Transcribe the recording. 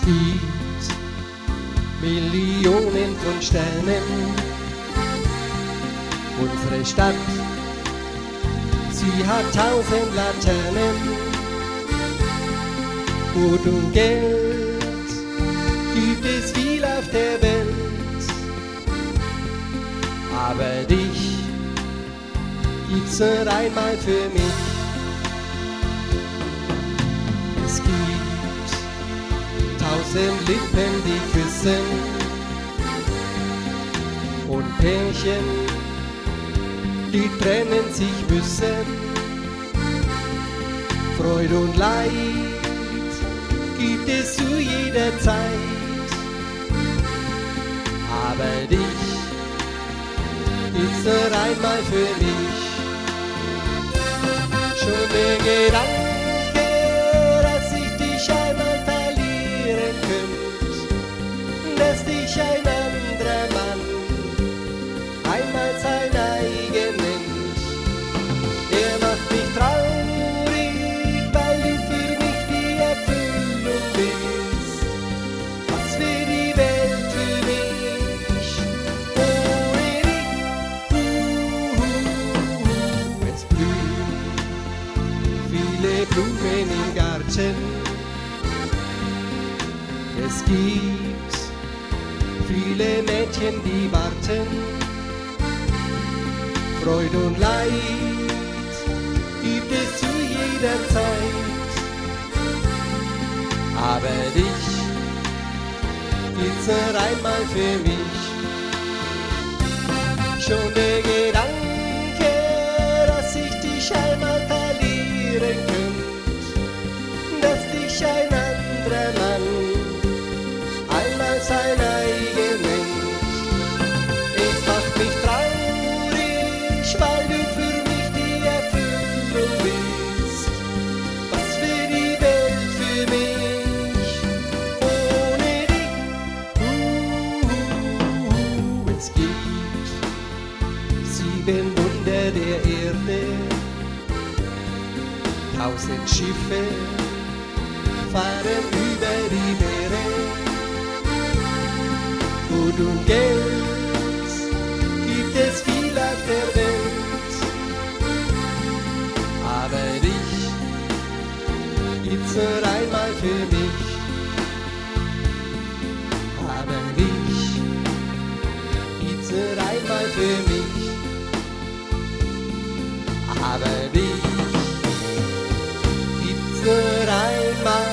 Es gibt Millionen von Sternen. Unsere Stadt, sie hat 1000 Laternen. Gut und Geld gibt es viel auf der Welt, aber dich gibt's nur einmal für mich. Es gibt 1000 Lippen, die küssen, und Pärchen, die trennen sich müssen. Freude und Leid gibt es zu jeder Zeit, aber dich gibt's nur einmal für mich. Schon der Gedanke, dass ich dich einmal verlieren könnte, dass dich ein anderer Mann einmal sein eigen nennt, der macht mich traurig, weil du für mich die Erfüllung bist. Was wäre die Welt für mich ohne dich? Es blühen viele Blumen im Garten. Es gibt viele Mädchen, die warten. Freude und Leid gibt es zu jeder Zeit, aber dich gibt's nur einmal für mich. Schon der Gedanke, dass ich dich einmal verlieren könnte, dass dich ein anderer Mann einmal sein eigen nennt, es macht mich traurig, weil du für mich die Erfüllung bist. Was wäre die Welt für mich ohne dich? Es gibt 7 Wunder der Erde, 1000 Schiffe fahren über die Meere. Gut und Geld gibt es viel auf der Welt, aber dich gibt's nur einmal für mich. Aber dich gibt's nur einmal für mich. Aber dich gibt's nur einmal